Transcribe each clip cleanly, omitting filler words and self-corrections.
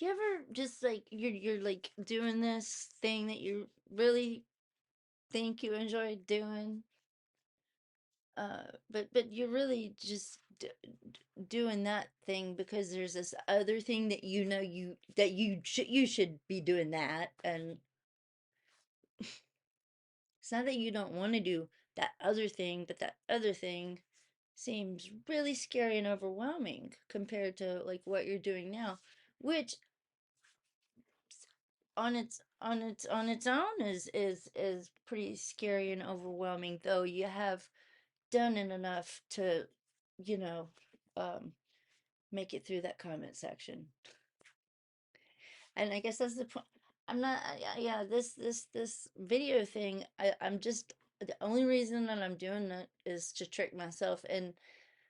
Do you ever just like you're like doing this thing that you really think you enjoy doing, but you're really just doing that thing because there's this other thing that you know you should be doing that, and it's not that you don't want to do that other thing, but that other thing seems really scary and overwhelming compared to like what you're doing now, which on its own is pretty scary and overwhelming, though you have done it enough to, you know, um, make it through that comment section. And I guess that's the point. I'm not, yeah, this video thing, I'm just, the only reason that I'm doing it is to trick myself. And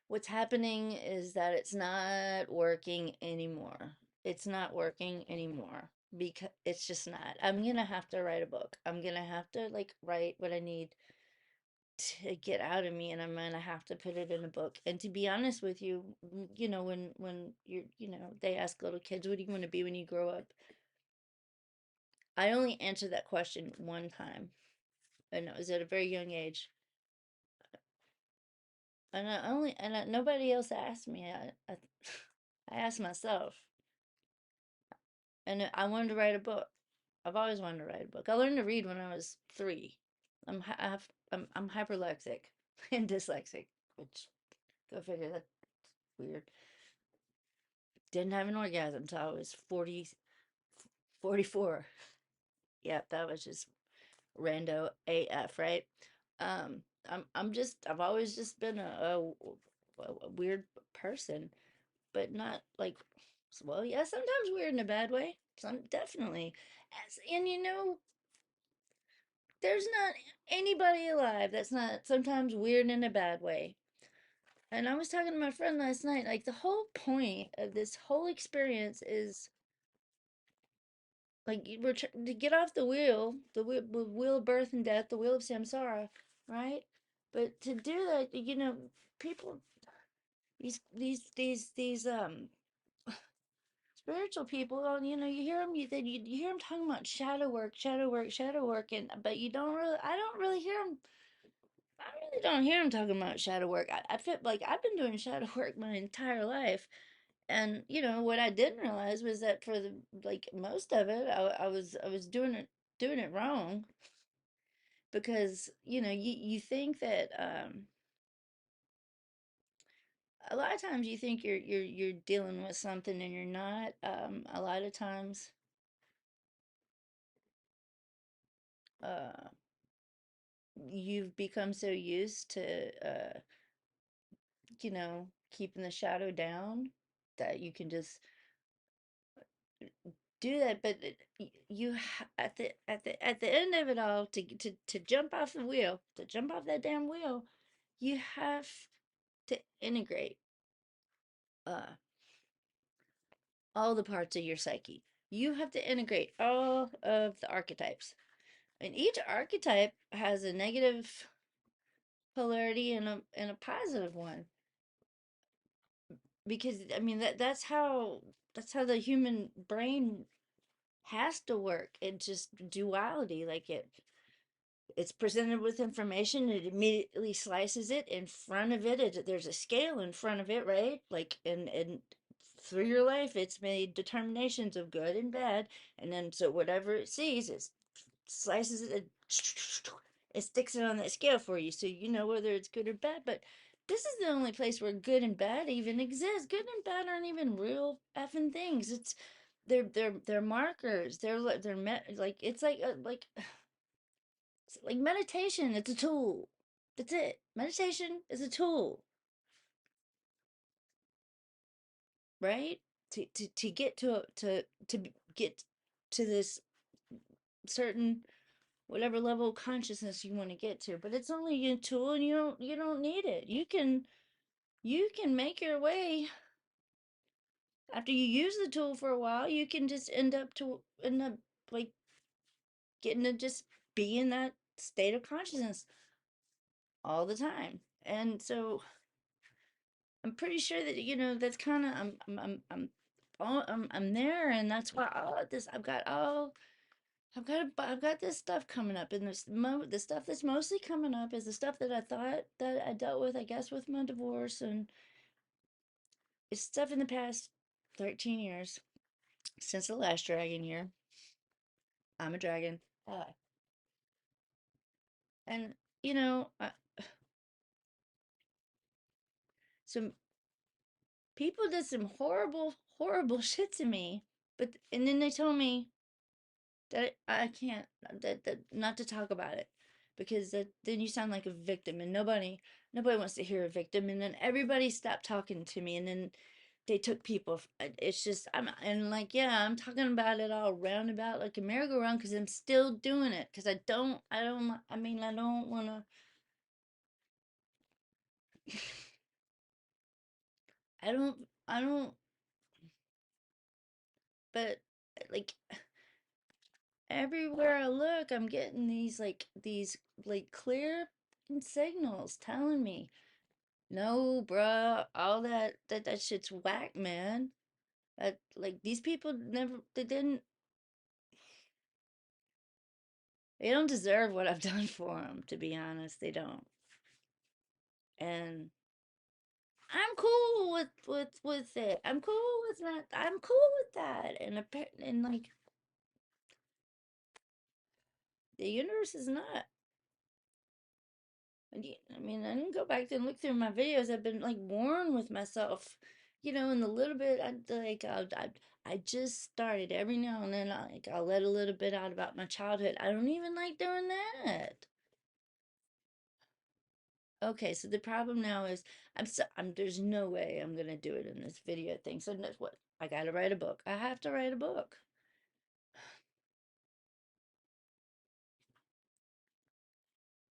what's happening is that it's not working anymore. It's not working anymore because it's just not. I'm gonna have to write a book. I'm gonna have to like write what I need to get out of me, and I'm gonna have to put it in a book. And to be honest with you, when they ask little kids, what do you want to be when you grow up? I only answered that question one time, and it was at a very young age. Nobody else asked me. I asked myself, and I wanted to write a book. I've always wanted to write a book. I learned to read when I was 3. I'm hyperlexic and dyslexic, which go figure. That's weird. Didn't have an orgasm until I was 44. Yep, that was just rando AF, right? I've always just been a weird person, but not like, well, yeah, sometimes weird in a bad way. Some definitely. And there's not anybody alive that's not sometimes weird in a bad way. And I was talking to my friend last night, like the whole point of this whole experience is like we're to get off the wheel, the wheel of birth and death, the wheel of samsara, right? But to do that, people, these spiritual people, well, you hear them, you hear them talking about shadow work, shadow work, shadow work, and but you don't really, I don't really hear them. I really don't hear them talking about shadow work. I feel like I've been doing shadow work my entire life, and what I didn't realize was that for the like most of it, I was doing it wrong because you think that a lot of times you think you're dealing with something and you're not. A lot of times, uh, you've become so used to keeping the shadow down that you can just do that. But at the end of it all, to jump off the wheel, to jump off that damn wheel, you have to integrate uh all the parts of your psyche. You have to integrate all of the archetypes, and each archetype has a negative polarity and a positive one, because I mean that's how the human brain has to work. It's just duality. Like it's presented with information, it immediately slices it in front of it. There's a scale in front of it, right? Like, and through your life it's made determinations of good and bad, and then so whatever it sees, it slices it, it sticks it on that scale for you, so you know whether it's good or bad. But this is the only place where good and bad even exist. Good and bad aren't even real effing things. They're markers. Like it's like meditation. It's a tool. That's it. Meditation is a tool, right? To get to get to this certain whatever level of consciousness you want to get to. But it's only a tool, and you don't need it. You can make your way. After you use the tool for a while, you can just end up like getting to just be in that state of consciousness all the time. And so I'm pretty sure that that's kind of, I'm all I'm there, and that's why all of this I've got this stuff coming up, and the stuff that's mostly coming up is the stuff that I thought that I dealt with, I guess, with my divorce, and it's stuff in the past 13 years since the last dragon year. I'm a dragon. And you know, some people did some horrible, horrible shit to me, but and then they told me that I can't that not to talk about it because then you sound like a victim, and nobody wants to hear a victim, and then everybody stopped talking to me, and then they took people. It's just and like, yeah, I'm talking about it all roundabout like a merry-go-round because I'm still doing it because I mean, I don't want to. I don't, but like everywhere I look, I'm getting these like clear signals telling me, no, bruh, all that shit's whack, man. Like these people never, they don't deserve what I've done for them, to be honest. They don't. And I'm cool with it. I'm cool with that. I'm cool with that. And like the universe is not. I mean, I didn't go back and look through my videos. I've been like warned with myself, in the little bit I just started every now and then. I'll let a little bit out about my childhood. I don't even like doing that. Okay, so the problem now is there's no way I'm gonna do it in this video thing. So that's what I gotta write a book. I have to write a book,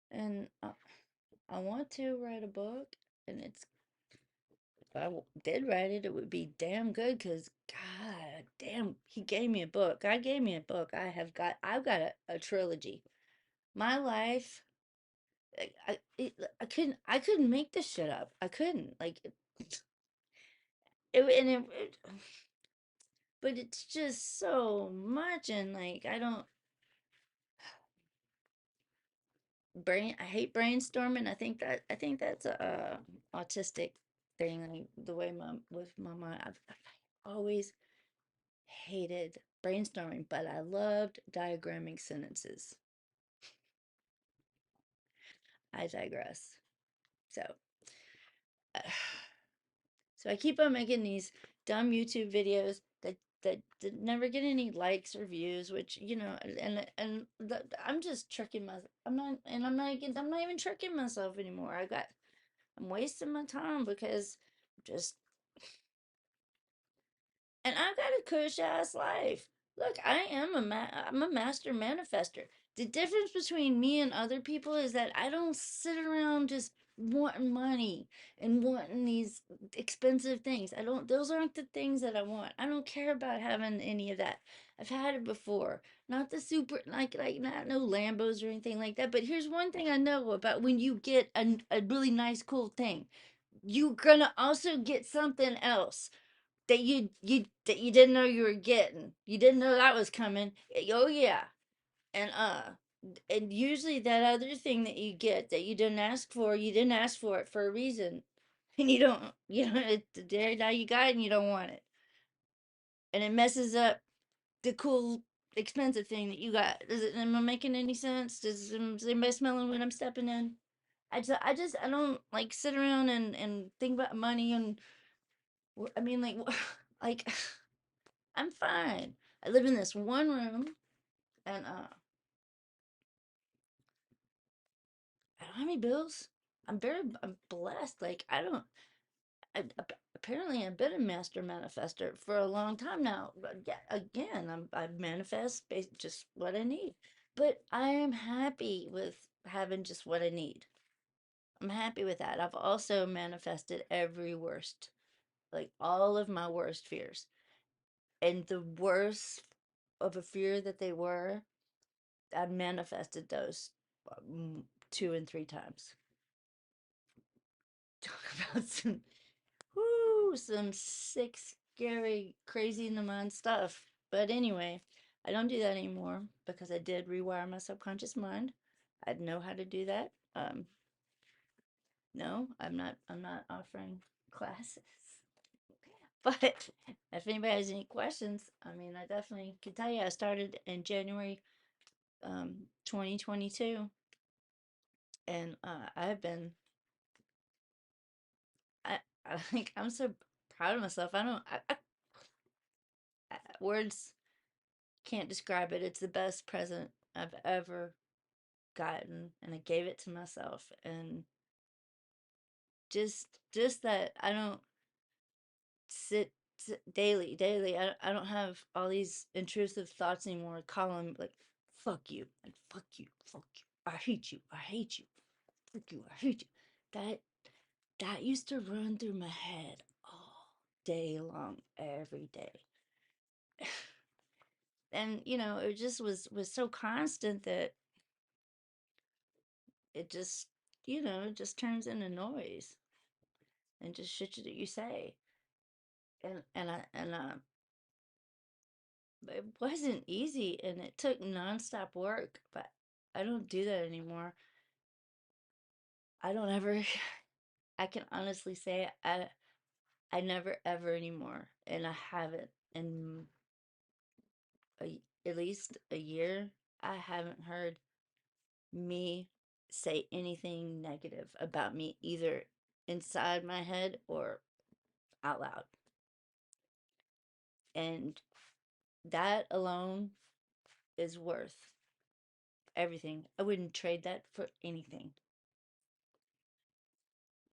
and I want to write a book, and if did write it, it would be damn good because God damn, he gave me a book. God gave me a book. I've got a trilogy. My life, I couldn't make this shit up. I couldn't and but it's just so much, and like I don't I hate brainstorming. I think that's a autistic thing. Like the way my with my mind, I've always hated brainstorming, but I loved diagramming sentences. I digress. So, uh, so I keep on making these dumb YouTube videos that never get any likes or views, which I'm just tricking myself. I'm not even tricking myself anymore. I'm wasting my time because just and I've got a cush ass life. Look, I'm a master manifester. The difference between me and other people is that I don't sit around just wanting money and wanting these expensive things. I don't Those aren't the things that I want. I don't care about having any of that. I've had it before. Not the super not no Lambos or anything like that. But here's one thing I know about when you get a really nice cool thing. You're gonna also get something else that you didn't know you were getting. You didn't know that was coming. Oh yeah. And and usually that other thing that you get that you didn't ask for it for a reason. And now you got it and you don't want it. And it messes up the cool expensive thing that you got. Am I making any sense? Is anybody smelling when I'm stepping in? I don't like sit around and think about money and I mean like I'm fine. I live in this one room, and I don't have any bills. I'm blessed. Like I don't. Apparently I've been a master manifester for a long time now. But yeah, again, I manifest just what I need. But I am happy with having just what I need. I'm happy with that. I've also manifested every worst, like all of my worst fears, and the worst of a fear that they were I manifested those two and three times. Talk about some sick scary, crazy in the mind stuff. But anyway, I don't do that anymore because I did rewire my subconscious mind. I know how to do that. No, I'm not offering classes. But if anybody has any questions, I mean, I definitely can tell you I started in January 2022, and I've been I I think I'm so proud of myself. I don't words can't describe it. It's the best present I've ever gotten, and I gave it to myself. And just that I don't sit, daily. I don't have all these intrusive thoughts anymore. Call them like fuck you and fuck you, fuck you. I hate you. I hate you. Fuck you. I hate you. That that used to run through my head all day long, every day. And it just was so constant that it just it just turns into noise and just shit that you say. And it wasn't easy, and it took nonstop work, but I don't do that anymore. I don't ever I can honestly say I never ever anymore, and I haven't in at least a year. I haven't heard me say anything negative about me, either inside my head or out loud. And that alone is worth everything. I wouldn't trade that for anything.